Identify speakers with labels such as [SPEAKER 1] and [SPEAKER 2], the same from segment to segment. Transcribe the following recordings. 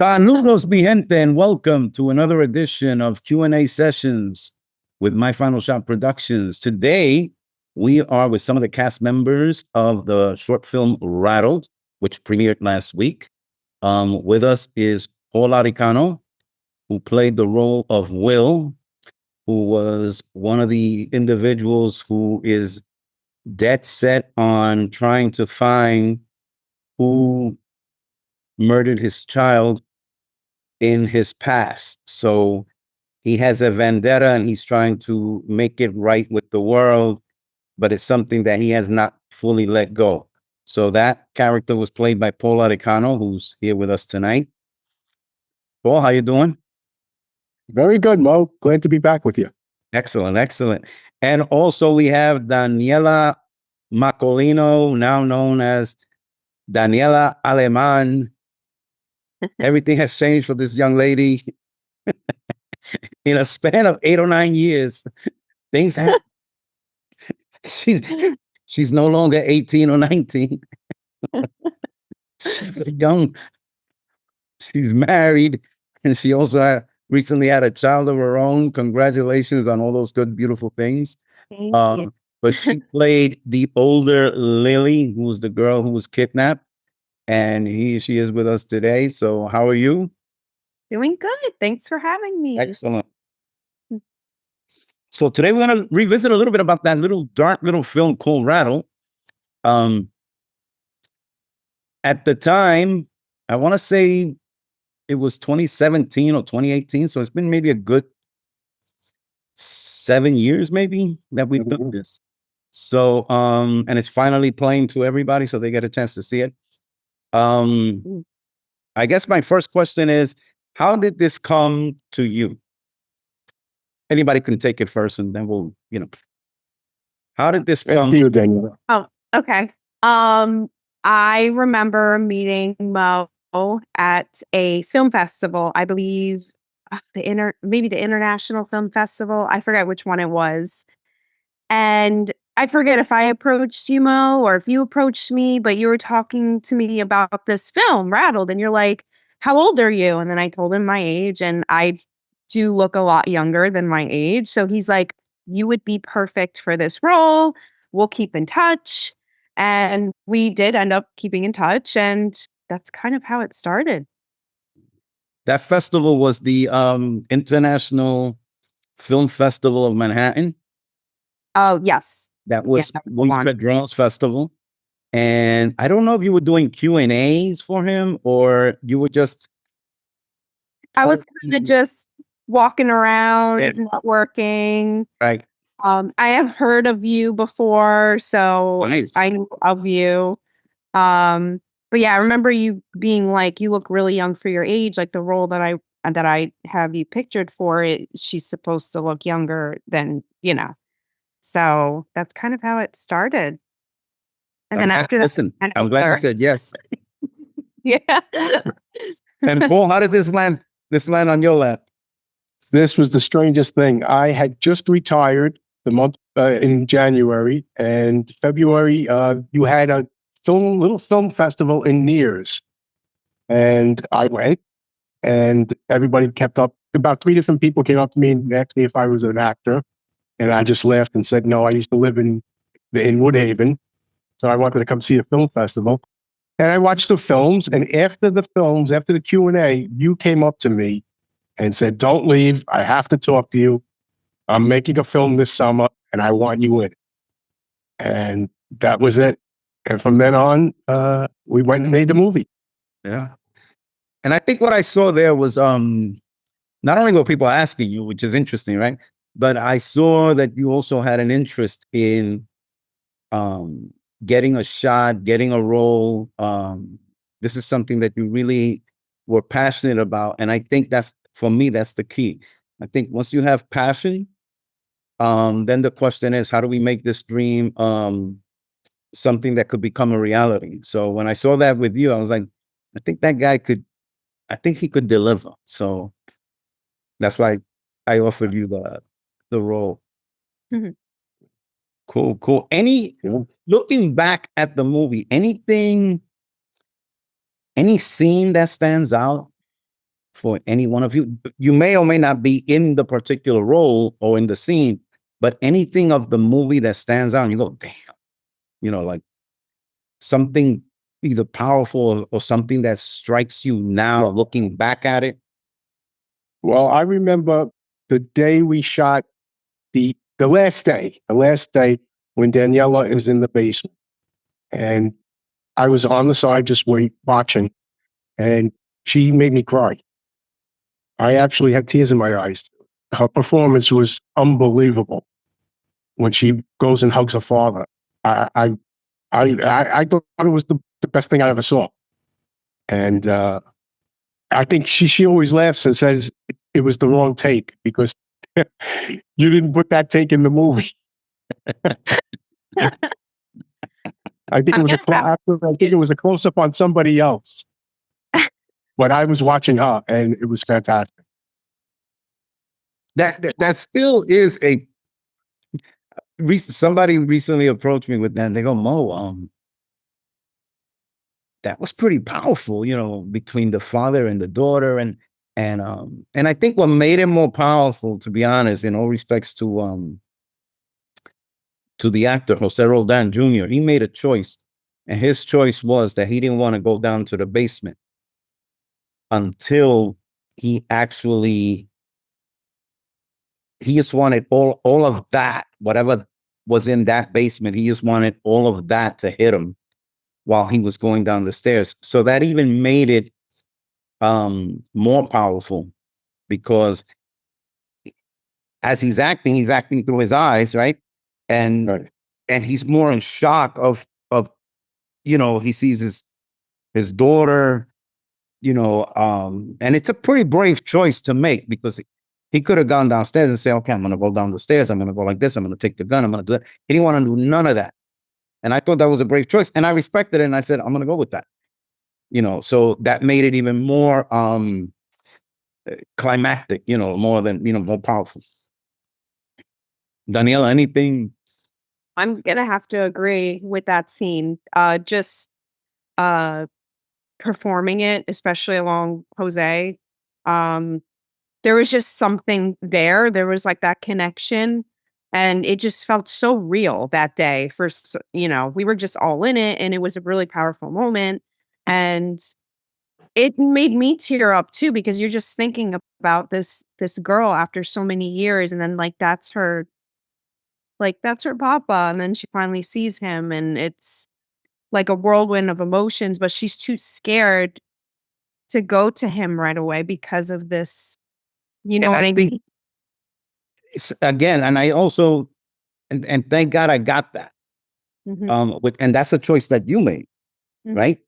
[SPEAKER 1] Saludos, mi gente, and welcome to another edition of Q&A sessions with My Final Shot Productions. Today, we are with some of the cast members of the short film Rattled, which premiered last week. With us is Laudicano, who played the role of Will, who was one of the individuals who is dead set on trying to find who murdered his child in his past. So he has a vendetta and he's trying to make it right with the world, but it's something that he has not fully let go. So that character was played by Paul Laudicano, who's here with us tonight. Paul, how you doing?
[SPEAKER 2] Very good, Mo. Glad to be back with you.
[SPEAKER 1] Excellent, excellent. And also we have Daniella Macolino, now known as Daniela Aleman. Everything has changed for this young lady. In a span of 8 or 9 years, things happen. She's no longer 18 or 19. She's young. She's married, and she also recently had a child of her own. Congratulations on all those good, beautiful things.
[SPEAKER 3] Thank you.
[SPEAKER 1] But she played the older Lily, who was the girl who was kidnapped, and she is with us today. So how are you?
[SPEAKER 3] Doing good. Thanks for having me.
[SPEAKER 1] Excellent. So today we're going to revisit a little bit about that little dark little film called Rattle. At the time, I want to say it was 2017 or 2018. So it's been maybe a good 7 years maybe that we've done this. So, and it's finally playing to everybody so they get a chance to see it. I guess my first question is, how did this come to you? Anybody can take it first and then we'll, how did this come
[SPEAKER 2] to you, Daniel?
[SPEAKER 3] Oh, okay. I remember meeting Mo at a film festival. I believe maybe the International Film Festival. I forget which one it was. And I forget if I approached you, Mo, or if you approached me, but you were talking to me about this film, Rattled, and you're like, how old are you? And then I told him my age, and I do look a lot younger than my age. So he's like, you would be perfect for this role. We'll keep in touch. And we did end up keeping in touch, and that's kind of how it started.
[SPEAKER 1] That festival was the International Film Festival of Manhattan.
[SPEAKER 3] Oh, yes.
[SPEAKER 1] That was Louis Pedro's festival. And I don't know if you were doing Q&As for him or you were just...
[SPEAKER 3] I was kind of just walking around, networking.
[SPEAKER 1] Right.
[SPEAKER 3] I have heard of you before, so
[SPEAKER 1] Nice.
[SPEAKER 3] I knew of you. But yeah, I remember you being like, you look really young for your age. Like the role that I have you pictured for it, she's supposed to look younger than, So that's kind of how it started. And then after that,
[SPEAKER 1] listen, I'm glad you said yes.
[SPEAKER 3] Yeah.
[SPEAKER 1] And Paul, how did this land on your lap?
[SPEAKER 2] This was the strangest thing. I had just retired the month in January, and February you had a little film festival in Nears, and I went, and everybody kept up. About 3 different people came up to me and asked me if I was an actor, and I just laughed and said, no, I used to live in Woodhaven, so I wanted to come see a film festival. And I watched the films, and after the Q&A, you came up to me and said, don't leave. I have to talk to you. I'm making a film this summer, and I want you in it. And that was it. And from then on, we went and made the movie.
[SPEAKER 1] Yeah. And I think what I saw there was not only were people asking you, which is interesting, right? But I saw that you also had an interest in getting a shot, getting a role. This is something that you really were passionate about. And I think for me, that's the key. I think once you have passion, then the question is, how do we make this dream something that could become a reality? So when I saw that with you, I was like, I think he could deliver. So that's why I offered you the role.
[SPEAKER 3] Mm-hmm.
[SPEAKER 1] Cool. Looking back at the movie, any scene that stands out for any one of you? You may or may not be in the particular role or in the scene, but anything of the movie that stands out and you go, damn, like something either powerful or something that strikes you now looking back at it.
[SPEAKER 2] Well, I remember the day we shot the last day when Daniela is in the basement, and I was on the side just watching, and she made me cry. I actually had tears in my eyes. Her performance was unbelievable when she goes and hugs her father. I thought it was the best thing I ever saw, and I think she always laughs and says it was the wrong take because you didn't put that take in the movie. I think it was it was a close up on somebody else, but I was watching her, and it was fantastic.
[SPEAKER 1] That still is a. Somebody recently approached me with that. And they go, Mo, that was pretty powerful, between the father and the daughter, and I think what made it more powerful, to be honest, in all respects to the actor Jose Roldan Jr., he made a choice, and his choice was that he didn't want to go down to the basement until he just wanted all of that, whatever was in that basement, he just wanted all of that to hit him while he was going down the stairs. So that even made it more powerful, because as he's acting through his eyes, right? And
[SPEAKER 2] Right.
[SPEAKER 1] and he's more in shock of he sees his daughter, and it's a pretty brave choice to make, because he could have gone downstairs and say, okay, I'm gonna go down the stairs, I'm gonna go like this, I'm gonna take the gun, I'm gonna do it. He didn't want to do none of that. And I thought that was a brave choice. And I respected it. And I said, I'm gonna go with that. So that made it even more climactic, more than, more powerful. Daniela, anything?
[SPEAKER 3] I'm gonna have to agree with that scene. Just performing it, especially along Jose. Um, there was just something there. There was like that connection, and it just felt so real that day. We were just all in it, and it was a really powerful moment. And it made me tear up too, because you're just thinking about this girl after so many years, and then that's her papa, and then she finally sees him, and it's like a whirlwind of emotions, but she's too scared to go to him right away because of this, you know
[SPEAKER 1] And
[SPEAKER 3] what
[SPEAKER 1] I
[SPEAKER 3] I
[SPEAKER 1] think
[SPEAKER 3] mean?
[SPEAKER 1] again, and I also, and thank God I got that.
[SPEAKER 3] Mhm,
[SPEAKER 1] And that's a choice that you made,
[SPEAKER 3] mhm.
[SPEAKER 1] right?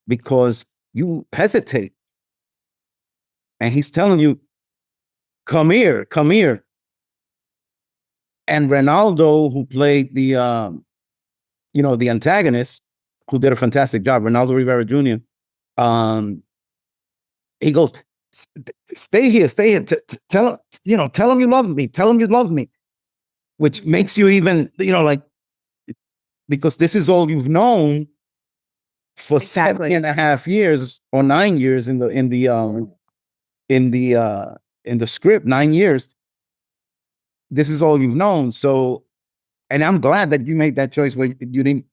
[SPEAKER 1] Because you hesitate, and he's telling you, come here, come here. And Ronaldo, who played the antagonist, who did a fantastic job, Ronaldo Rivera Jr., he goes, stay here, stay here. Tell him you love me. Tell him you love me. Which makes you even, like, because this is all you've known for
[SPEAKER 3] Exactly.
[SPEAKER 1] 7.5 years or 9 years in the script, 9 years. This is all you've known. So, and I'm glad that you made that choice where you didn't,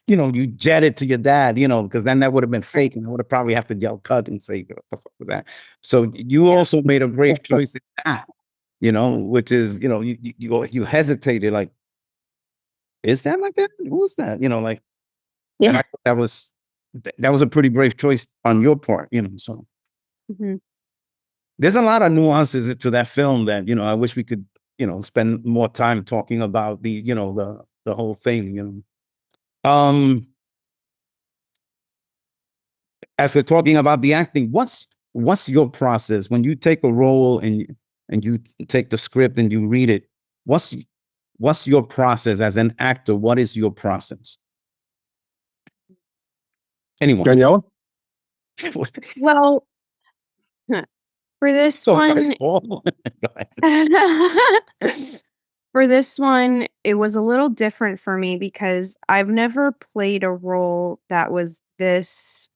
[SPEAKER 1] you jetted to your dad, because then that would have been fake, and I would have probably have to yell cut and say, what the fuck was that? So you also made a brave choice in that, which is, you hesitated, like, is that like that? Who's that? Like, and I thought that was a pretty brave choice on your part, so
[SPEAKER 3] Mhm.
[SPEAKER 1] there's a lot of nuances to that film that, I wish we could, spend more time talking about the whole thing, as we're talking about the acting, what's your process when you take a role and you take the script and you read it? What's your process as an actor? What is your process? Anyone?
[SPEAKER 2] Daniela?
[SPEAKER 3] Well, for this
[SPEAKER 1] Go first,
[SPEAKER 3] one
[SPEAKER 1] Paul. Go ahead.
[SPEAKER 3] for this one, it was a little different for me because I've never played a role that was this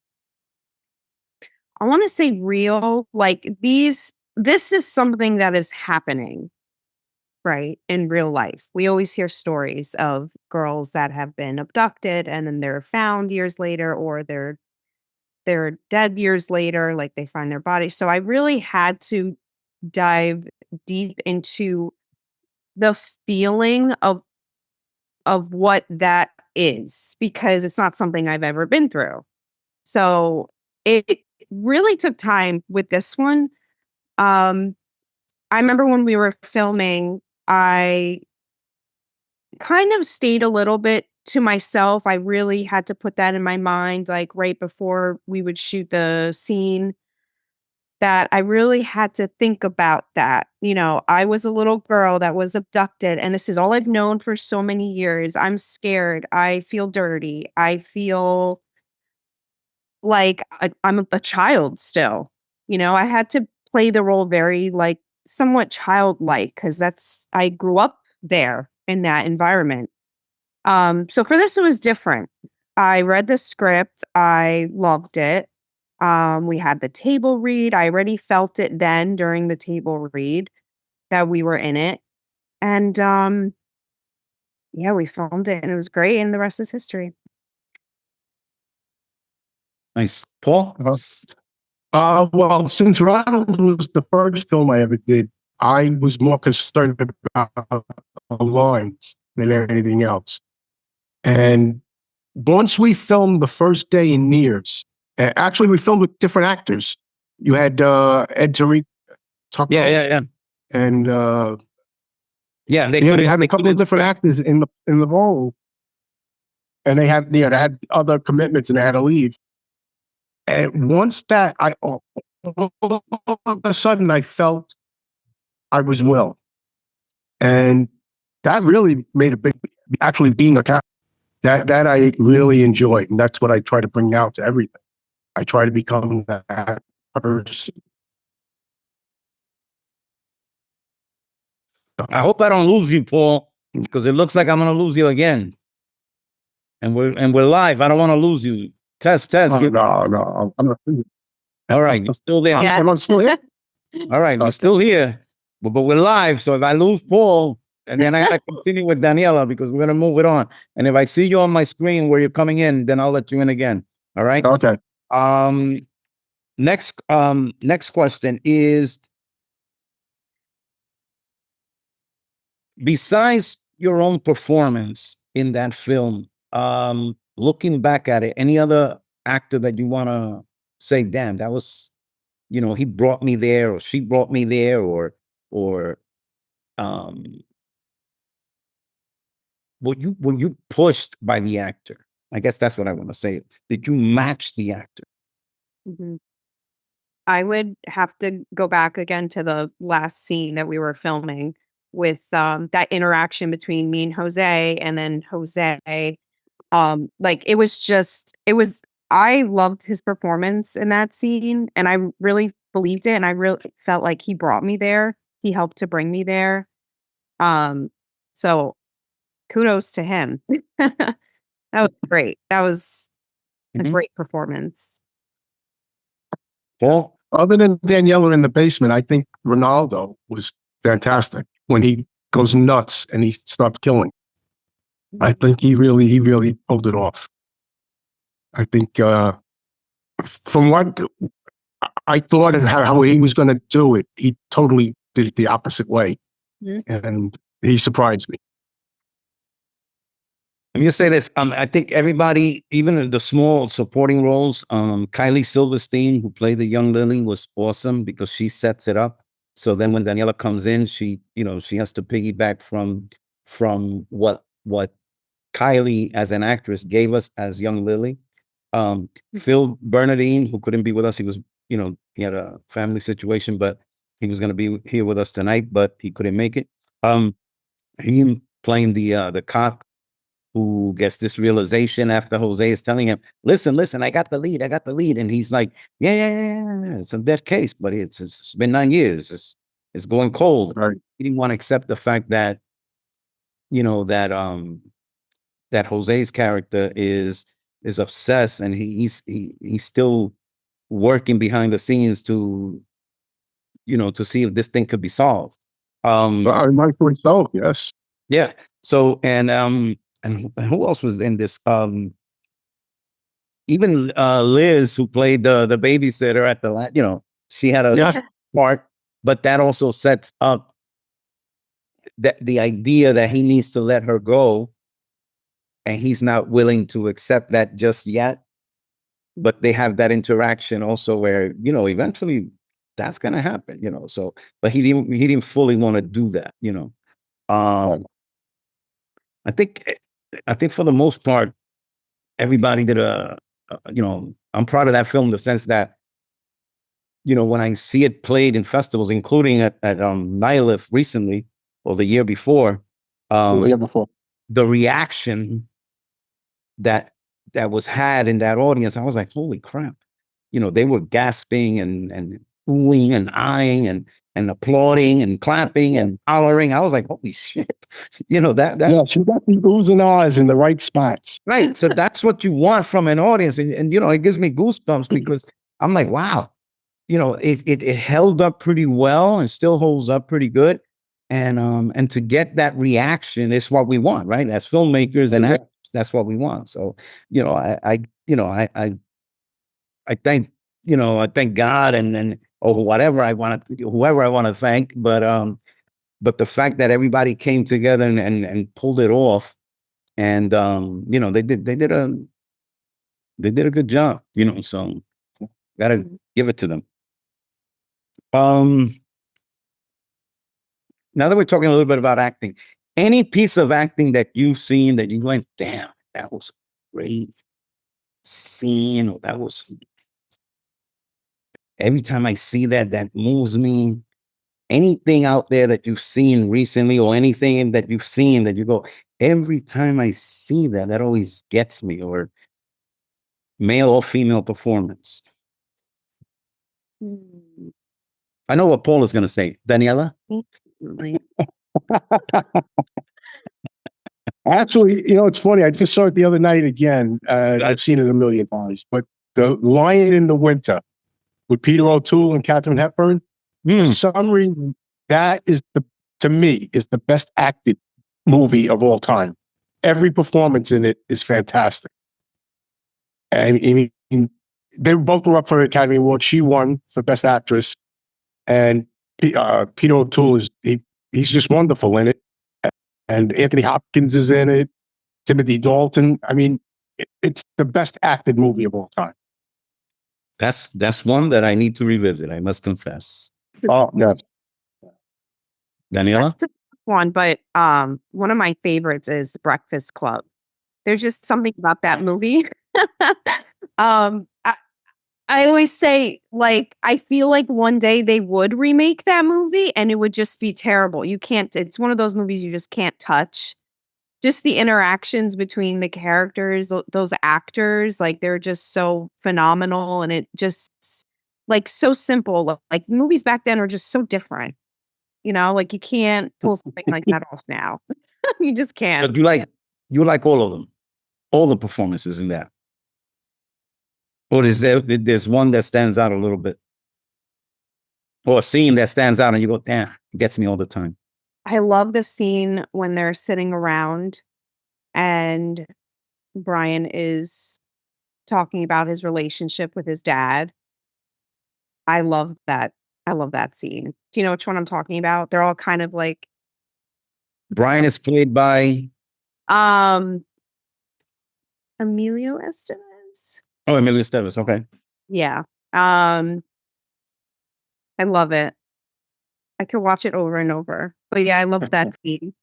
[SPEAKER 3] I want to say real. Like this is something that is happening, right, in real life. We always hear stories of girls that have been abducted and then they're found years later, or they're dead years later, like they find their body. So I really had to dive deep into the feeling of what that is, because it's not something I've ever been through. So it really took time with this one. Um, I remember when we were filming, I kind of stayed a little bit to myself. I really had to put that in my mind, like right before we would shoot the scene, that I really had to think about that. You know, I was a little girl that was abducted, and this is all I've known for so many years. I'm scared. I feel dirty. I feel like I'm a child still. You know, I had to play the role very like somewhat childlike, because I grew up there in that environment. So for this, it was different. I read the script. I loved it. We had the table read. I already felt it then during the table read that we were in it. And yeah, we filmed it and it was great. And the rest is history.
[SPEAKER 1] Nice. Paul?
[SPEAKER 2] Well, since Rattled was the first film I ever did, I was more concerned about the lines than anything else. And once we filmed the first day in Nears, actually we filmed with different actors. You had Ed Tariq,
[SPEAKER 1] Yeah.
[SPEAKER 2] and
[SPEAKER 1] Yeah,
[SPEAKER 2] they had a couple of different actors in the role, and they had other commitments and they had to leave. And once that, all of a sudden I felt I was Will, and that really made a big. Actually, being a captain, that I really enjoyed, and that's what I try to bring out to everything. I try to become that person.
[SPEAKER 1] I hope I don't lose you, Paul, because it looks like I'm gonna lose you again. And we're live. I don't want to lose you. Test.
[SPEAKER 2] No, I'm not.
[SPEAKER 1] All right, you're still there.
[SPEAKER 3] Yeah.
[SPEAKER 2] Am I still here?
[SPEAKER 1] All right, you're still here, but we're live. So if I lose Paul, and then I gotta continue with Daniela because we're gonna move it on. And if I see you on my screen where you're coming in, then I'll let you in again. All right.
[SPEAKER 2] Okay.
[SPEAKER 1] Next question is, besides your own performance in that film, looking back at it, any other actor that you want to say, damn, that was, he brought me there, or she brought me there, or um were you pushed by the actor? I guess that's what I want to say. Did you match the actor?
[SPEAKER 3] Mhm. I would have to go back again to the last scene that we were filming with that interaction between me and Jose, and then Jose. Like it was I loved his performance in that scene, and I really believed it, and I really felt like he brought me there. He helped to bring me there. Um, so kudos to him. That was great. That was a
[SPEAKER 1] Mhm.
[SPEAKER 3] great performance.
[SPEAKER 1] Paul?
[SPEAKER 2] Other than Daniela in the basement, I think Ronaldo was fantastic when he goes nuts and he starts killing. I think he really pulled it off. I think from what I thought and how he was going to do it, he totally did it the opposite way,
[SPEAKER 3] Mhm.
[SPEAKER 2] and he surprised me.
[SPEAKER 1] Let me just say this. I think everybody, even in the small supporting roles, Kylie Silverstein, who played the young Lily, was awesome because she sets it up. So then when Daniela comes in, she has to piggyback from what Kylie as an actress gave us as young Lily. Phil Bernardine, who couldn't be with us, he was, he had a family situation, but he was going to be here with us tonight, but he couldn't make it. He playing the cop who gets this realization after Jose is telling him, listen, I got the lead. And he's like, yeah. It's a dead case, but it's been 9 years. It's going cold.
[SPEAKER 2] Right.
[SPEAKER 1] He didn't want to accept the fact that, that Jose's character is obsessed, and he still working behind the scenes to, to see if this thing could be solved.
[SPEAKER 2] Rightfully so, yes.
[SPEAKER 1] Yeah. So, and who else was in this? Even Liz, who played the babysitter at the she had a
[SPEAKER 2] Yes.
[SPEAKER 1] part, but that also sets up that the idea that he needs to let her go, and he's not willing to accept that just yet. But they have that interaction also where, eventually that's gonna happen, So, but he didn't fully want to do that, I think I think for the most part, everybody did I'm proud of that film in the sense that, when I see it played in festivals, including at Nihilif recently or the year before,
[SPEAKER 2] Before.
[SPEAKER 1] the reaction that was had in that audience, I was like, holy crap. They were gasping and oohing and eyeing and applauding and clapping and hollering. I was like, holy shit. That
[SPEAKER 2] Yeah, she got the oohs and ahs in the right spots.
[SPEAKER 1] right. So that's what you want from an audience. And it gives me goosebumps because I'm like, wow, it held up pretty well and still holds up pretty good. And to get that reaction is what we want, right? As filmmakers and actors, that's what we want. So, I thank, I thank God and or whatever whoever I want to thank. But the fact that everybody came together and pulled it off, and they did a good job, so gotta give it to them. Now that we're talking a little bit about acting, any piece of acting that you've seen that you went, damn, that was great scene, or that was, every time I see that, that moves me. Anything out there that you've seen recently, or anything that you've seen that you go, every time I see that, that always gets me, or male or female performance?
[SPEAKER 3] Mm.
[SPEAKER 1] I know what Paul is going to say. Daniela?
[SPEAKER 2] Actually, it's funny. I just saw it the other night again. I've seen it a million times, but The Lion in the Winter with Peter O'Toole and Katharine Hepburn, for some reason, that is to me, is the best acted movie of all time. Every performance in it is fantastic. I mean, they both were up for an Academy Award. She won for Best Actress, and Peter O'Toole he's just wonderful in it. And Anthony Hopkins is in it. Timothy Dalton. I mean, it's the best acted movie of all time.
[SPEAKER 1] That's one that I need to revisit, I must confess.
[SPEAKER 2] Oh, no.
[SPEAKER 1] Daniela?
[SPEAKER 3] That's a tough one, but one of my favorites is Breakfast Club. There's just something about that movie. I always say, like, I feel like one day they would remake that movie and it would just be terrible. It's one of those movies you just can't touch. Just the interactions between the characters, those actors, like, they're just so phenomenal, and it just, like, so simple. Like, movies back then are just so different. Like, you can't pull something like that off now. You just can't.
[SPEAKER 1] But you like all of them, all the performances in that, or there's one that stands out a little bit, or a scene that stands out and you go, damn, it gets me all the time?
[SPEAKER 3] I love the scene when they're sitting around and Brian is talking about his relationship with his dad. I love that. I love that scene. Do you know which one I'm talking about? They're all kind of like,
[SPEAKER 1] Brian is played by
[SPEAKER 3] um, Emilio Estevez.
[SPEAKER 1] oh, Emilio Estevez. Okay.
[SPEAKER 3] Yeah. I love it. I could watch it over and over. But yeah, I love that scene.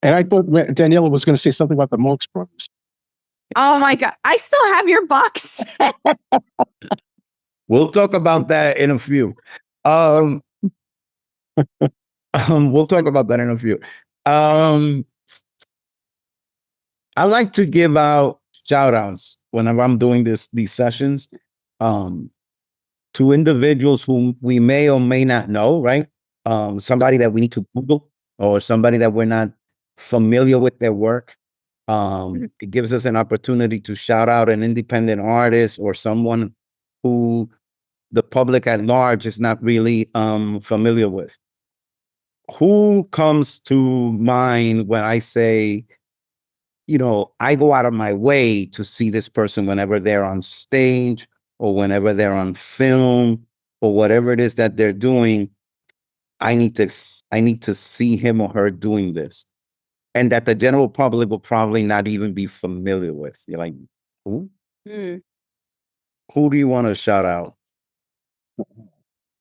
[SPEAKER 2] And I thought Daniela was going to say something about the Marx Brothers.
[SPEAKER 3] Oh my God. I still have your box.
[SPEAKER 1] We'll talk about that in a few. We'll talk about that in a few. I like to give out shout outs whenever I'm doing these sessions, to individuals whom we may or may not know, right? Somebody that we need to Google, or somebody that we're not familiar with their work. It gives us an opportunity to shout out an independent artist or someone who the public at large is not really familiar with. Who comes to mind when I say, I go out of my way to see this person whenever they're on stage or whenever they're on film or whatever it is that they're doing. I need to see him or her doing this, and that the general public will probably not even be familiar with. You're like, who?
[SPEAKER 3] Mm.
[SPEAKER 1] Who do you want to shout out?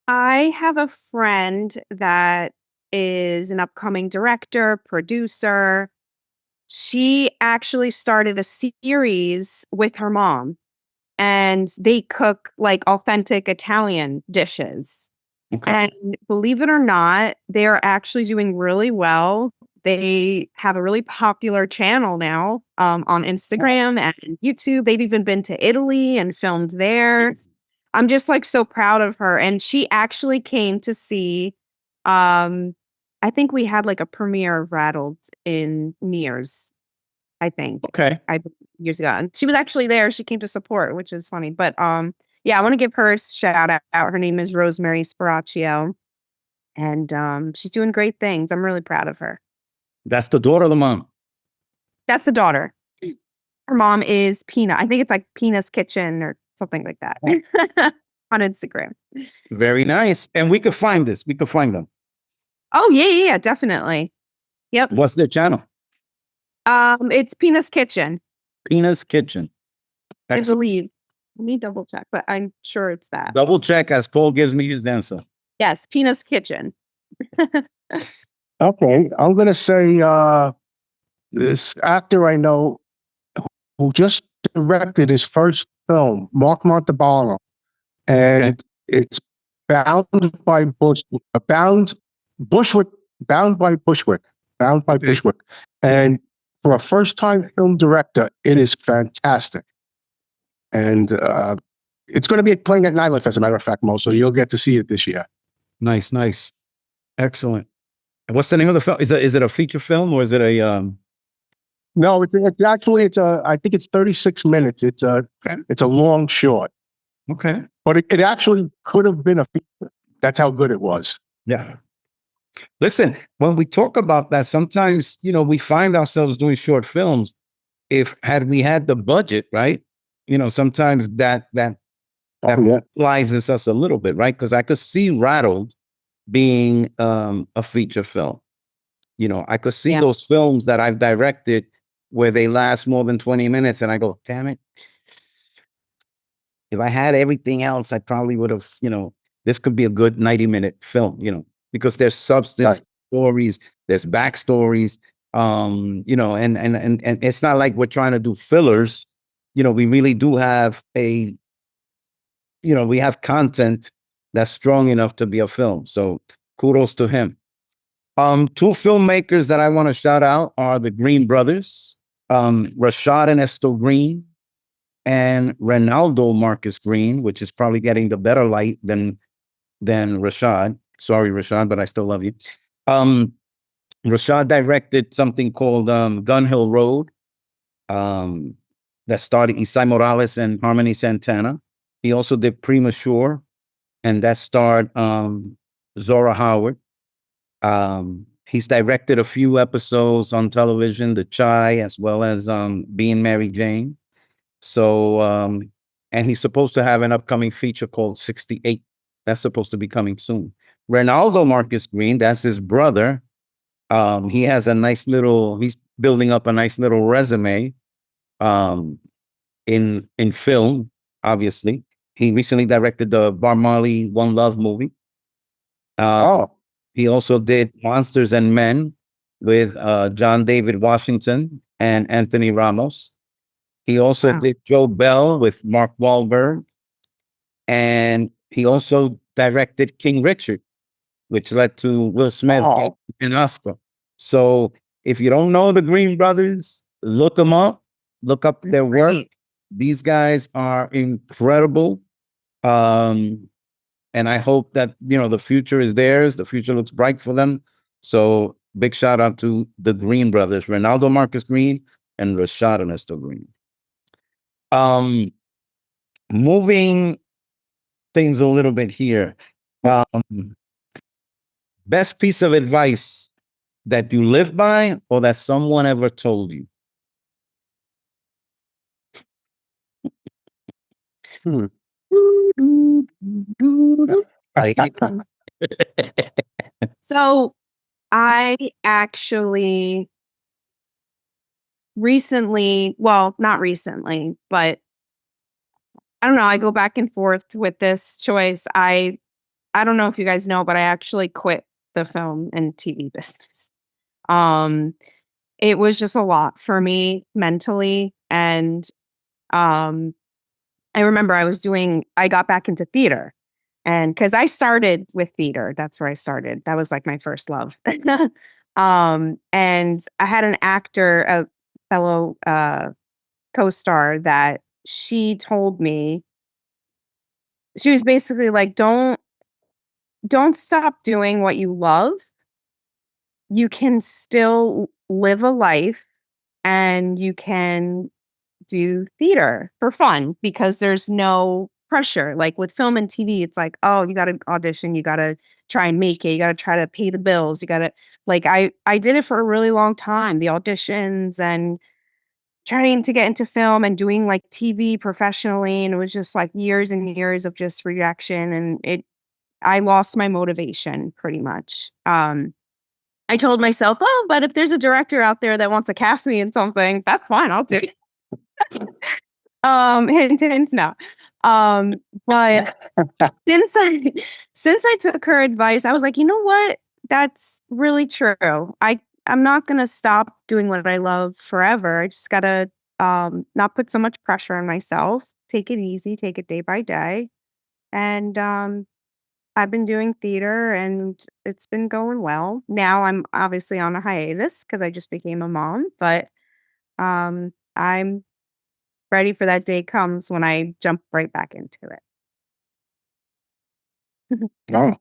[SPEAKER 3] I have a friend that is an upcoming director, producer. She actually started a series with her mom, and they cook like authentic Italian dishes.
[SPEAKER 1] Okay.
[SPEAKER 3] And believe it or not, they are actually doing really well. They have a really popular channel now on Instagram and YouTube. They've even been to Italy and filmed there. I'm just like so proud of her. And she actually came to see, I think we had like a premiere of Rattled in Mears, I think,
[SPEAKER 1] Okay.
[SPEAKER 3] years ago. And she was actually there. She came to support, which is funny. But yeah, I want to give her a shout out. Her name is Rosemary Sparaccio. And she's doing great things. I'm really proud of her.
[SPEAKER 1] That's the daughter of the mom.
[SPEAKER 3] That's the daughter. Her mom is Pina. I think it's like Pina's Kitchen or something like that on Instagram.
[SPEAKER 1] Very nice. And we could find this. We could find them.
[SPEAKER 3] Oh, yeah, definitely. Yep.
[SPEAKER 1] What's their channel?
[SPEAKER 3] It's Pina's Kitchen,
[SPEAKER 1] Pina's Kitchen.
[SPEAKER 3] I
[SPEAKER 1] Excellent.
[SPEAKER 3] believe. Let me double check, but I'm sure it's that.
[SPEAKER 1] Double check as Paul gives me his answer.
[SPEAKER 3] Yes, Pina's Kitchen.
[SPEAKER 2] Okay, I'm gonna say this actor I know who just directed his first film, Mark Montalbano, and it's bound by Bushwick, bound by Bushwick, bound by Bushwick, and for a first-time film director, it is fantastic, and it's going to be playing at Nightlife, as a matter of fact, Mo. So you'll get to see it this year.
[SPEAKER 1] Nice. Excellent. And what's the name of the film? Is it a feature film or is it a
[SPEAKER 2] No, it's actually I think it's 36 minutes. It's a long short,
[SPEAKER 1] okay.
[SPEAKER 2] but it actually could have been a feature. That's how good it was.
[SPEAKER 1] Yeah. Listen, when we talk about that, sometimes, we find ourselves doing short films. Had we had the budget, right? Sometimes that penalizes us a little bit, right? Because I could see Rattled being a feature film. I could see those films that I've directed where they last more than 20 minutes and I go, damn it. If I had everything else, I probably would have, this could be a good 90-minute film, because there's substance, stories, there's backstories, and it's not like we're trying to do fillers. We really do have we have content that's strong enough to be a film. So kudos to him. Two filmmakers that I want to shout out are the Green brothers, Rashad and Estel Green, and Ronaldo Marcus Green, which is probably getting the better light than Rashad. Sorry, Rashad, but I still love you. Rashad directed something called Gun Hill Road, that starred Isai Morales and Harmony Santana. He also did Premature, and that starred Zora Howard. He's directed a few episodes on television, The Chai, as well as Being Mary Jane. So, and he's supposed to have an upcoming feature called 68. That's supposed to be coming soon. Ronaldo Marcus Green, that's his brother. He has he's building up a nice little resume in film, obviously. He recently directed the Bar Marley One Love movie. He also did Monsters and Men with John David Washington and Anthony Ramos. He also did Joe Bell with Mark Wahlberg. And he also directed King Richard, which led to Will Smith getting an Oscar. So if you don't know the Green brothers, look them up. Look up their work. These guys are incredible. And I hope that, the future is theirs. The future looks bright for them. So big shout out to the Green brothers, Ronaldo Marcus Green and Rashad Ernesto Green. Moving things a little bit here. Best piece of advice that you live by or that someone ever told you?
[SPEAKER 2] Hmm.
[SPEAKER 3] So I actually recently, well, not recently, but I don't know, I go back and forth with this choice. I don't know if you guys know, but I actually quit the film and TV business. Um, it was just a lot for me mentally, and um, I remember I got back into theater, and because I started with theater, that's where I started. That was like my first love. And I had an actor, a fellow co-star, that she told me, she was basically like, don't stop doing what you love. You can still live a life and you can do theater for fun because there's no pressure. Like with film and TV, it's like, oh, you got to audition, you got to try and make it, you got to try to pay the bills, you got to, like, I did it for a really long time, the auditions and trying to get into film and doing like TV professionally, and it was just like years and years of just rejection, and it I lost my motivation pretty much. I told myself, "Oh, but if there's a director out there that wants to cast me in something, that's fine. I'll do it." Hint, hint, no. But since I since I took her advice, I was like, you know what? That's really true. I'm not gonna stop doing what I love forever. I just gotta not put so much pressure on myself. Take it easy, take it day by day. And I've been doing theater and it's been going well. Now I'm obviously on a hiatus because I just became a mom, but I'm ready for that day comes when I jump right back into it.
[SPEAKER 2] No.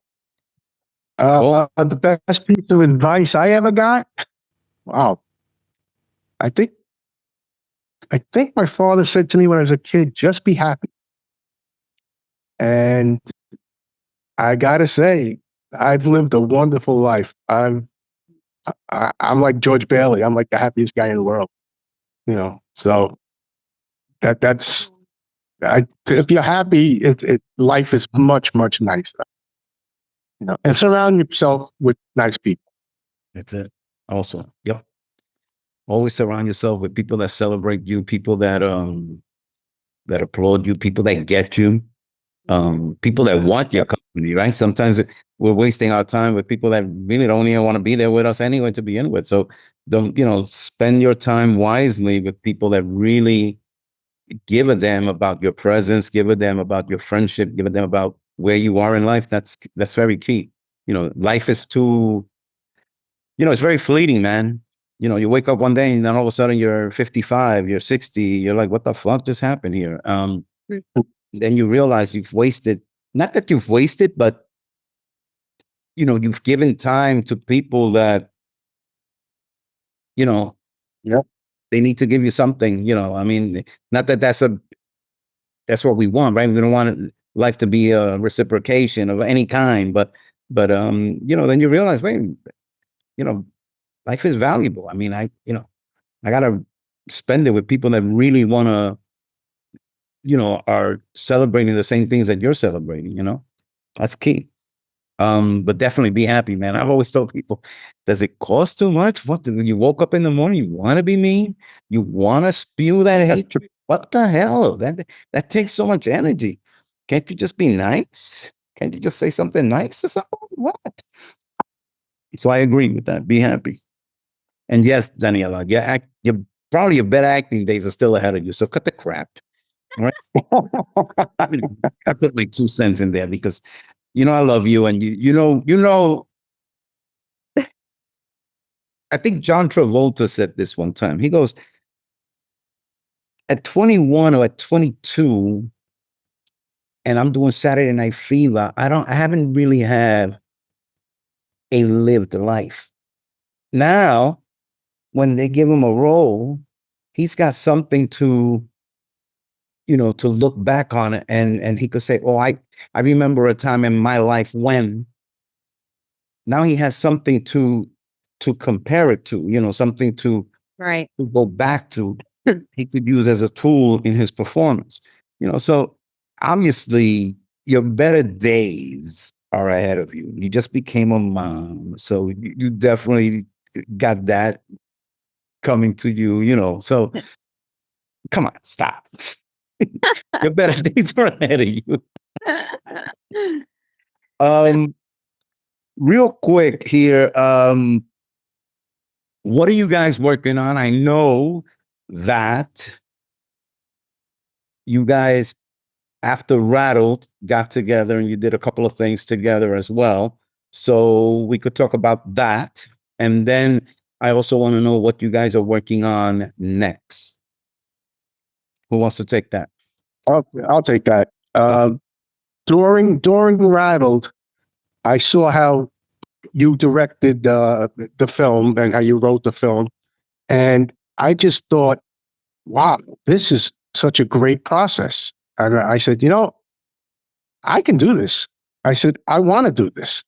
[SPEAKER 1] Cool.
[SPEAKER 2] The best piece of advice I ever got. Wow. I think I think my father said to me when I was a kid, just be happy. And I gotta say, I've lived a wonderful life. I'm like George Bailey. I'm like the happiest guy in the world. So that's if you're happy, life is much nicer. And surround yourself with nice people.
[SPEAKER 1] That's it. Also, yep. Always surround yourself with people that celebrate you, people that applaud you, people that get you, people that want your company, right? Sometimes we're wasting our time with people that really don't even want to be there with us anyway to begin with. So don't, spend your time wisely with people that really give a damn about your presence, give a damn about your friendship, give a damn about where you are in life. That's very key. Life is too, it's very fleeting, man. You wake up one day and then all of a sudden you're 55, you're 60, you're like, what the fuck just happened here?
[SPEAKER 3] Mm.
[SPEAKER 1] Then you realize you've wasted, not that you've wasted, but you've given time to people that,
[SPEAKER 2] Yep.
[SPEAKER 1] they need to give you something, I mean, not that that's what we want, right? We don't want life to be a reciprocation of any kind, but then you realize, wait, life is valuable. I mean, I gotta spend it with people that really want to, are celebrating the same things that you're celebrating. That's key. But definitely be happy, man. I've always told people, does it cost too much? You woke up in the morning, you want to be mean, you want to spew that hatred. What the hell? That takes so much energy. Can't you just be nice? Can't you just say something nice to someone? What? So I agree with that. Be happy. And yes, Daniela, you're probably your better acting days are still ahead of you. So cut the crap. All right. I put my 2 cents in there because I love you, and I think John Travolta said this one time. He goes, at 21 or at 22, and I'm doing Saturday Night Fever, I haven't really had a lived life. Now, when they give him a role, he's got something to to look back on it, and he could say, "Oh, I remember a time in my life when." Now he has something to compare it to, something
[SPEAKER 3] Right.
[SPEAKER 1] to go back to. He could use as a tool in his performance. So obviously your better days are ahead of you. You just became a mom, so you definitely got that coming to you. So come on, stop. Your better days are ahead of you. Real quick here, what are you guys working on? I know that you guys, after Rattled, got together and you did a couple of things together as well. So we could talk about that. And then I also want to know what you guys are working on next. Who wants to take that?
[SPEAKER 2] I'll take that. During Rattled, I saw how you directed the film and how you wrote the film, and I just thought, wow, this is such a great process. And I said, I can do this. I said, I want to do this.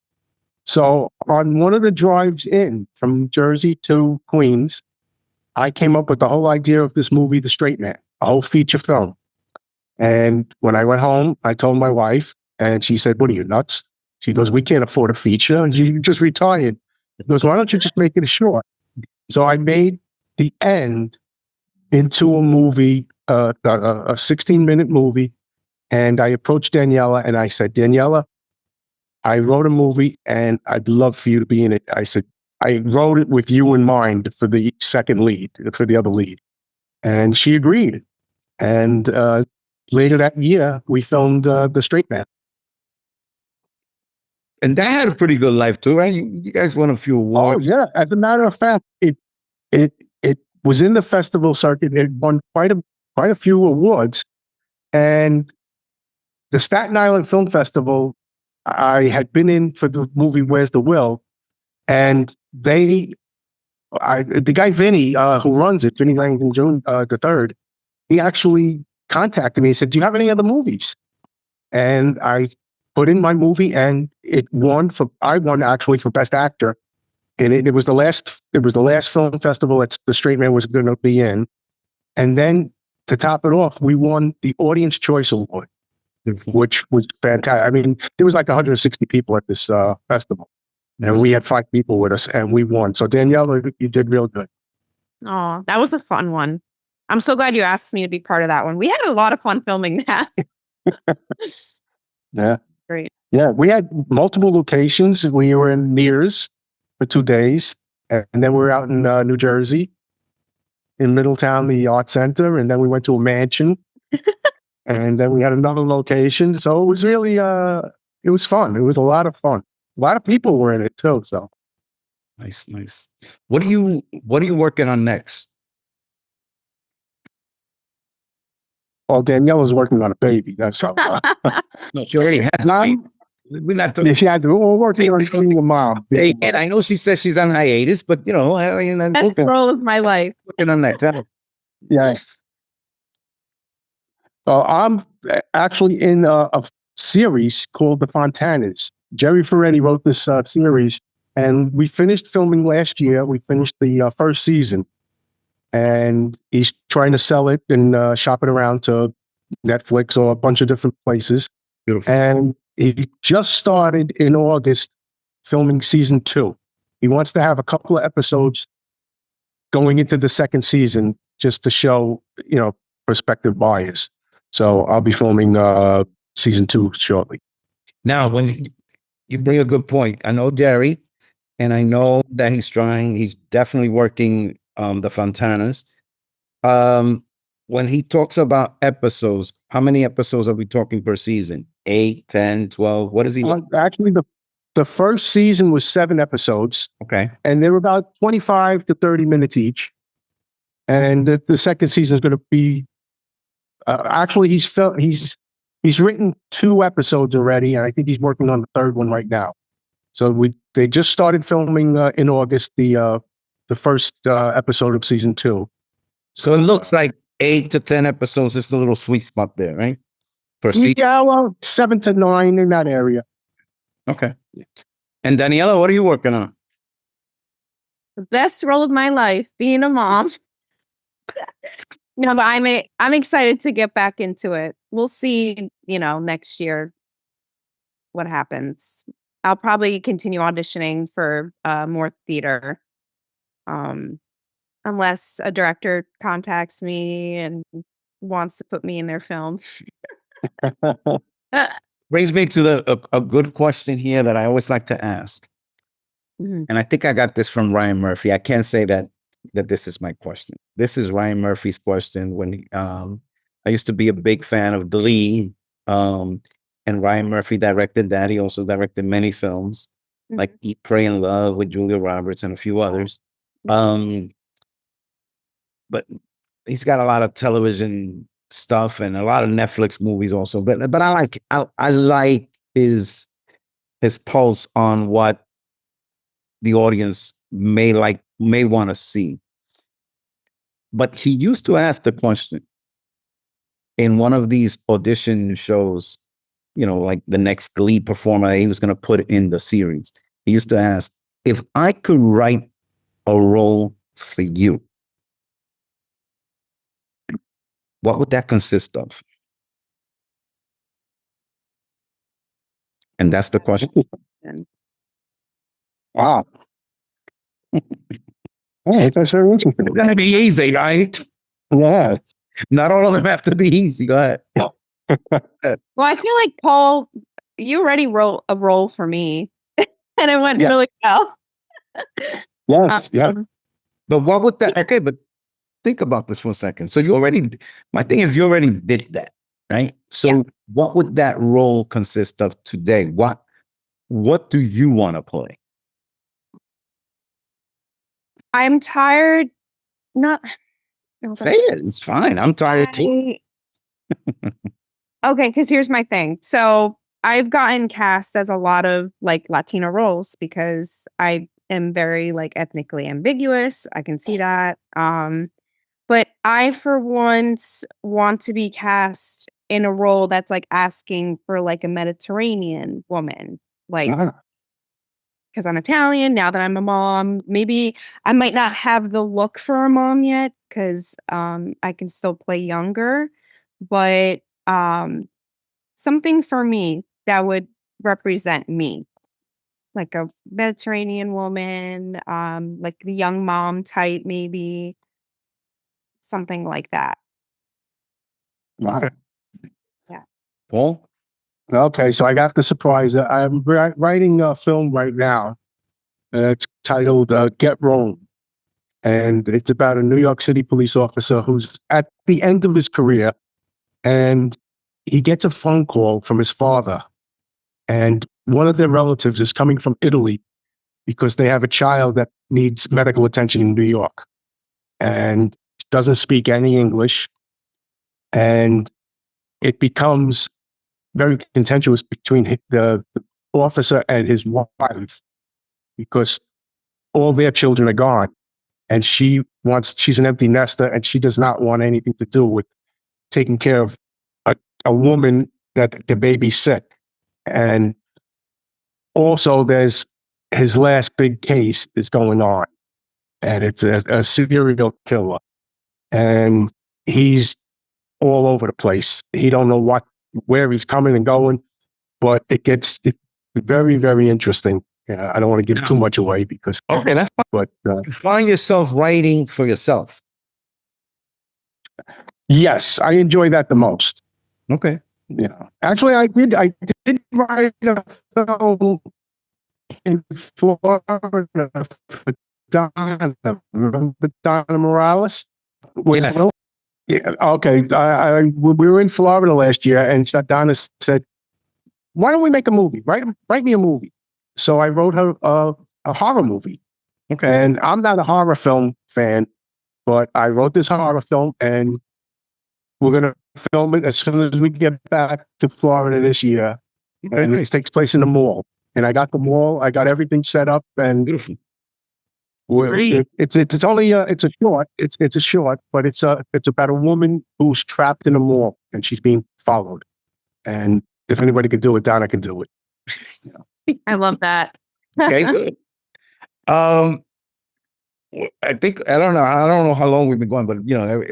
[SPEAKER 2] So on one of the drives in from Jersey to Queens, I came up with the whole idea of this movie, The Straight Man, a whole feature film. And when I went home, I told my wife, and she said, "What are you, nuts?" She goes, "We can't afford a feature. And you just retired." She goes, "Why don't you just make it a short?" So I made the end into a movie, a 16-minute movie. And I approached Daniela and I said, "Daniela, I wrote a movie and I'd love for you to be in it." I said, "I wrote it with you in mind for the second lead, for the other lead." And she agreed. And later that year, we filmed The Straight Man.
[SPEAKER 1] And that had a pretty good life too, right? You guys won a few
[SPEAKER 2] Oh
[SPEAKER 1] awards.
[SPEAKER 2] yeah, as a matter of fact, it was in the festival circuit. It won quite a few awards, and the Staten Island Film Festival, I had been in for the movie Where's the Will, and the guy Vinny who runs it, Vinny Langdon Jr. The third, he actually contacted me and said, "Do you have any other movies?" And I put in my movie, and I won actually for Best Actor. And it was the last film festival that The Straight Man was going to be in. And then to top it off, we won the Audience Choice Award, which was fantastic. I mean, there was like 160 people at this festival, and we had 5 people with us, and we won. So Danielle, you did real good.
[SPEAKER 3] Oh, that was a fun one. I'm so glad you asked me to be part of that one. We had a lot of fun filming that.
[SPEAKER 2] Yeah.
[SPEAKER 3] Great.
[SPEAKER 2] Yeah, we had multiple locations. We were in Mears for 2 days, and then we were out in New Jersey, in Middletown, the Art Center, and then we went to a mansion, and then we had another location. So it was really, it was fun. It was a lot of fun. A lot of people were in it too. So
[SPEAKER 1] Nice. What are you working on next?
[SPEAKER 2] well, Danielle was working on a baby. That's how.
[SPEAKER 1] No, she already had. We're not talking.
[SPEAKER 2] Yeah, she had to. We're working on being a mom.
[SPEAKER 1] And I know she says she's on hiatus, but
[SPEAKER 3] That role is my life.
[SPEAKER 1] working on that.
[SPEAKER 2] Yeah. I'm actually in a series called The Fontanas. Jerry Ferretti wrote this series, and we finished filming last year. We finished the first season, and he's trying to sell it and shop it around to Netflix or a bunch of different places.
[SPEAKER 1] Beautiful.
[SPEAKER 2] And he just started in August filming season 2. He wants to have a couple of episodes going into the second season just to show, prospective buyers. So I'll be filming season 2 shortly.
[SPEAKER 1] Now, when you bring a good point, I know Jerry, and I know that he's trying. He's definitely working the Fontanas. When he talks about episodes, how many episodes are we talking per season? 8, 10, 12? What is he?
[SPEAKER 2] Actually, the first season was 7 episodes.
[SPEAKER 1] Okay.
[SPEAKER 2] And they were about 25 to 30 minutes each. And the second season is going to be actually he's written 2 episodes already, and I think he's working on the third one right now. So they just started filming in August the first episode of season 2.
[SPEAKER 1] So it looks like 8 to 10 episodes is the little sweet spot there, right? For season.
[SPEAKER 2] Yeah, well, 7 to 9 in that area.
[SPEAKER 1] Okay. And Daniela, what are you working on?
[SPEAKER 3] The best role of my life, being a mom. No, but I'm excited to get back into it. We'll see, next year what happens. I'll probably continue auditioning for more theater. Unless a director contacts me and wants to put me in their film.
[SPEAKER 1] Brings me to a good question here that I always like to ask.
[SPEAKER 3] Mhm.
[SPEAKER 1] And I think I got this from Ryan Murphy. I can't say that this is my question. This is Ryan Murphy's question. When I used to be a big fan of Glee, and Ryan Murphy directed that. He also directed many films like Eat, Pray, and Love with Julia Roberts and a few others. But he's got a lot of television stuff and a lot of Netflix movies also. But I like his pulse on what the audience may want to see. But he used to ask the question in one of these audition shows, like the next Glee performer he was going to put in the series. He used to ask, if I could write a role for you, what would that consist of? And that's the question.
[SPEAKER 2] Wow. Oh, that's very interesting.
[SPEAKER 1] It's gotta be easy, right?
[SPEAKER 2] Yeah.
[SPEAKER 1] Not all of them have to be easy. Go ahead.
[SPEAKER 3] Well, I feel like Paul, you already wrote a role for me, and it went really well.
[SPEAKER 2] Yes. Yeah.
[SPEAKER 1] But what would that? Okay, but think about this for a second. So my thing is, you already did that, right? So what would that role consist of today? What do you want to play?
[SPEAKER 3] I'm tired. Not
[SPEAKER 1] Say it. It's fine. I'm tired too.
[SPEAKER 3] Okay, because here's my thing. So I've gotten cast as a lot of like Latino roles because I am very like ethnically ambiguous. I can see that. But I for once want to be cast in a role that's like asking for like a Mediterranean woman. Like because I'm Italian, now that I'm a mom, maybe I might not have the look for a mom yet because I can still play younger, but something for me that would represent me, like a Mediterranean woman, like the young mom type, maybe something like that.
[SPEAKER 2] Wow.
[SPEAKER 3] Yeah.
[SPEAKER 1] Paul?
[SPEAKER 2] Okay, so I got the surprise. I'm writing a film right now. It's titled Get Rome. And it's about a New York City police officer who's at the end of his career. And he gets a phone call from his father. And one of their relatives is coming from Italy because they have a child that needs medical attention in New York and doesn't speak any English. And it becomes very contentious between the officer and his wife because all their children are gone. And she's an empty nester and she does not want anything to do with taking care of a woman that the baby's sick. And also there's his last big case is going on. And it's a serial killer. And he's all over the place. He don't know where he's coming and going, but it's very, very interesting. Yeah, I don't want to give too much away because
[SPEAKER 1] Okay, that's fine.
[SPEAKER 2] But
[SPEAKER 1] you find yourself writing for yourself.
[SPEAKER 2] Yes, I enjoy that the most.
[SPEAKER 1] Okay.
[SPEAKER 2] Yeah, actually, I did write a film in Florida for Donna. Remember Donna Morales?
[SPEAKER 1] Yes.
[SPEAKER 2] Yeah, okay. We were in Florida last year, and Donna said, "Why don't we make a movie? Write me a movie." So I wrote her a horror movie.
[SPEAKER 1] Okay.
[SPEAKER 2] And I'm not a horror film fan, but I wrote this horror film, and we're going to film it as soon as we get back to Florida this year.
[SPEAKER 1] Okay,
[SPEAKER 2] and
[SPEAKER 1] nice.
[SPEAKER 2] it takes place in the mall. And I got the mall. I got everything set up, and
[SPEAKER 1] Beautiful.
[SPEAKER 2] Well, it's only it's a short. It's a short, but it's about a woman who's trapped in a mall and she's being followed. And if anybody could do it, Donna can do it.
[SPEAKER 3] I love that.
[SPEAKER 1] Okay, good. I think I don't know how long we've been going, but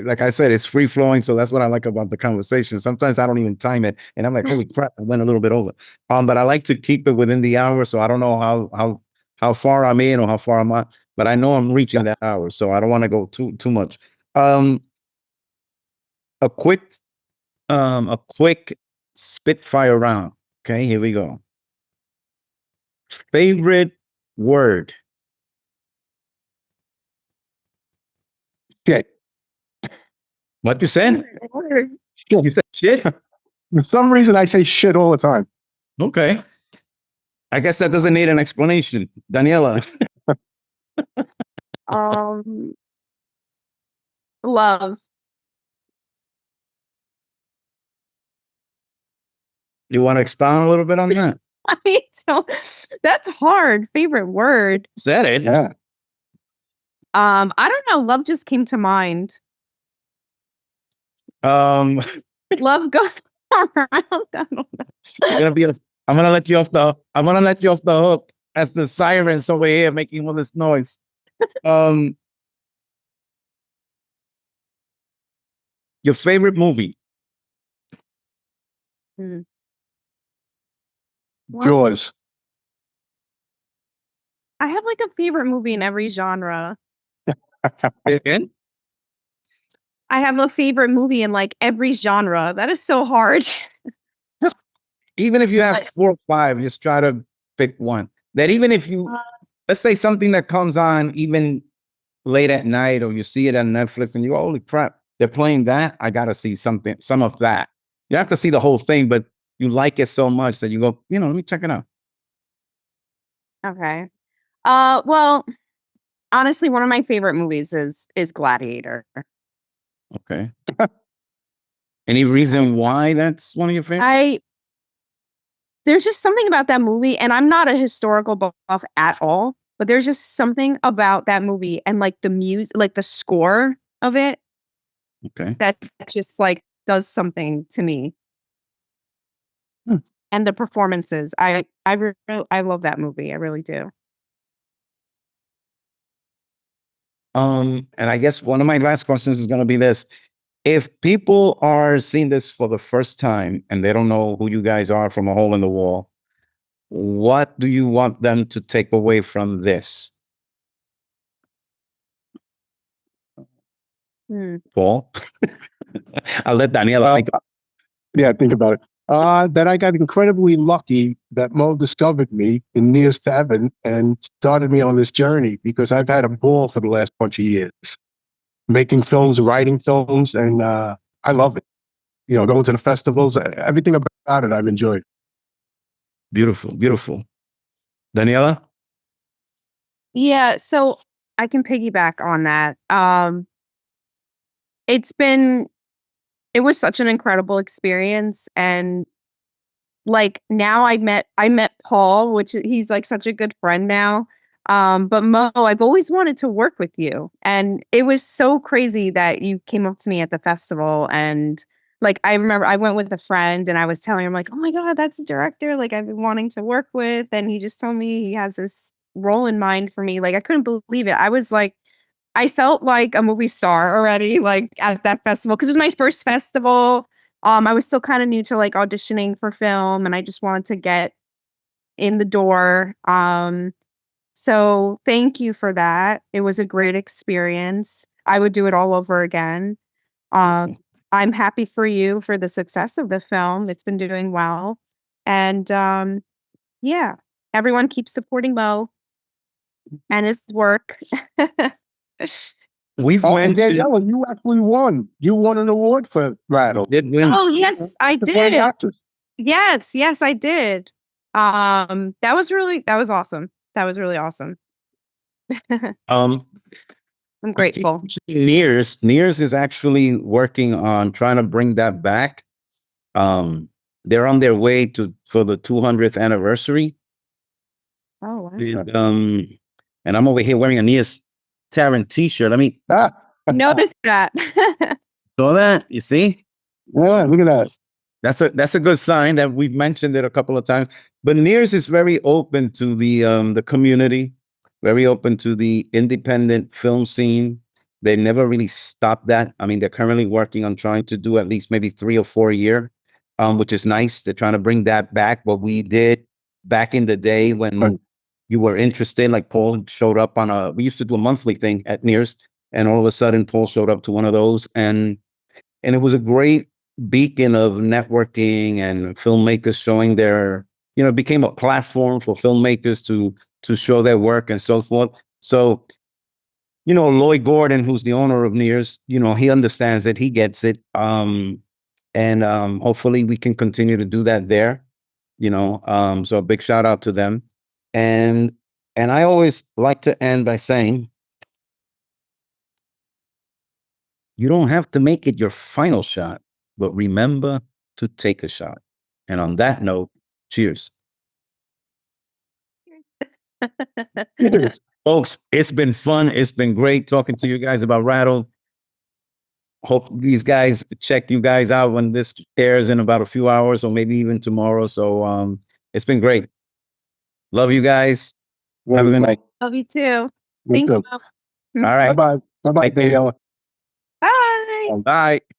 [SPEAKER 1] like I said, it's free flowing, so that's what I like about the conversation. Sometimes I don't even time it, and I'm like, holy crap, I went a little bit over. But I like to keep it within the hour, so I don't know how far I'm in or how far I'm out, but I know I'm reaching that hour, so I don't want to go too much. A quick spitfire round. Okay, here we go. Favorite word?
[SPEAKER 2] Shit.
[SPEAKER 1] What you said?
[SPEAKER 2] Shit.
[SPEAKER 1] You said shit?
[SPEAKER 2] For some reason, I say shit all the time.
[SPEAKER 1] Okay. I guess that doesn't need an explanation. Daniela.
[SPEAKER 3] Love.
[SPEAKER 1] You want to expound a little bit on that?
[SPEAKER 3] I mean, so that's hard. Favorite word.
[SPEAKER 1] Said it.
[SPEAKER 2] Yeah.
[SPEAKER 3] I don't know. Love just came to mind.
[SPEAKER 1] Um,
[SPEAKER 3] Love goes around. I don't know.
[SPEAKER 1] I'm gonna let you off the hook as the sirens over here making all this noise. Your favorite movie?
[SPEAKER 2] Jaws.
[SPEAKER 3] I have like a favorite movie in every genre.
[SPEAKER 1] Again?
[SPEAKER 3] I have a favorite movie in like every genre. That is so hard.
[SPEAKER 1] Even if you have 4 or 5, just try to pick one. That even if you, let's say something that comes on even late at night, or you see it on Netflix and you go, holy crap, they're playing that. I got to see some of that. You have to see the whole thing, but you like it so much that you go, let me check it out.
[SPEAKER 3] Okay. Well, honestly, one of my favorite movies is Gladiator.
[SPEAKER 1] Okay. Any reason why that's one of your favorites?
[SPEAKER 3] There's just something about that movie, and I'm not a historical buff at all, but there's just something about that movie and like the music, like the score of it.
[SPEAKER 1] Okay.
[SPEAKER 3] That just like does something to me. And the performances. I love that movie. I really do.
[SPEAKER 1] And I guess one of my last questions is going to be this. If people are seeing this for the first time and they don't know who you guys are from A Hole in the Wall, what do you want them to take away from this? Paul? I'll let Daniela think.
[SPEAKER 2] Think about it. That I got incredibly lucky that Mo discovered me in Nears to Heaven and started me on this journey, because I've had a ball for the last bunch of years, making films, writing films, and I love it. Going to the festivals, everything about it I've enjoyed.
[SPEAKER 1] Beautiful, beautiful. Daniela?
[SPEAKER 3] Yeah, so I can piggyback on that. It was such an incredible experience, and like now I met Paul, which he's like such a good friend now. But Mo, I've always wanted to work with you, and it was so crazy that you came up to me at the festival. And like I remember I went with a friend and I was telling him like, oh my God, that's the director like I've been wanting to work with, and he just told me he has this role in mind for me. Like I couldn't believe it. I felt like a movie star already, like at that festival, because it was my first festival. I was still kind of new to like auditioning for film, and I just wanted to get in the door. So thank you for that. It was a great experience. I would do it all over again. I'm happy for you for the success of the film. It's been doing well. And yeah, everyone keep supporting Mo and his work.
[SPEAKER 2] Daniela, you actually won. You won an award for Rattled.
[SPEAKER 1] Did win.
[SPEAKER 3] Oh yes, I did. Yes, I did. That was awesome. That was really awesome. I'm grateful.
[SPEAKER 1] Nears is actually working on trying to bring that back. They're on their way for the 200th anniversary.
[SPEAKER 3] Oh wow.
[SPEAKER 1] And I'm over here wearing a Nears Taryn t-shirt. I mean,
[SPEAKER 3] Notice that.
[SPEAKER 1] saw that? You see?
[SPEAKER 2] Yeah, look at that.
[SPEAKER 1] That's a good sign that we've mentioned it a couple of times. But Nears is very open to the community, very open to the independent film scene. They never really stopped that. I mean, they're currently working on trying to do at least maybe 3 or 4 a year, which is nice. They're trying to bring that back, what we did back in the day when
[SPEAKER 2] Right.
[SPEAKER 1] you were interested. Like Paul showed up on we used to do a monthly thing at Nears, and all of a sudden Paul showed up to one of those, and it was a great beacon of networking and filmmakers showing their, it became a platform for filmmakers to show their work and so forth. So, Lloyd Gordon, who's the owner of Nears, he understands it, he gets it. And hopefully we can continue to do that there, so a big shout out to them. And I always like to end by saying, you don't have to make it your final shot, but remember to take a shot. And on that note, cheers.
[SPEAKER 2] Cheers.
[SPEAKER 1] Folks, it's been fun. It's been great talking to you guys about Rattled. Hope these guys check you guys out when this airs in about a few hours or maybe even tomorrow. So it's been great. Love you guys. Have a good night.
[SPEAKER 3] Love you too.
[SPEAKER 2] Me
[SPEAKER 3] Thanks,
[SPEAKER 2] too.
[SPEAKER 3] Mo.
[SPEAKER 1] All right.
[SPEAKER 2] Bye-bye. Bye-bye,
[SPEAKER 1] Thank you.
[SPEAKER 2] Daniela.
[SPEAKER 3] Bye.
[SPEAKER 1] Bye.